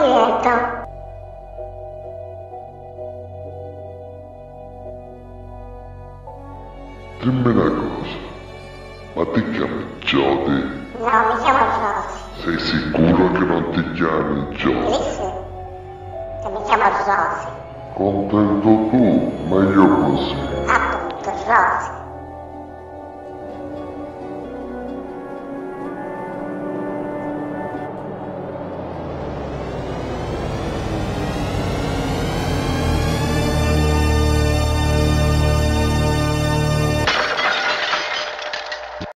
divento? Dimmi una cosa, ma ti chiami Jody? No, mi chiamo Rosy. Sei sicuro che non ti chiami Jody? Sì, che mi chiamo Rosy. Contento tu, meglio così. Appunto, Rosy.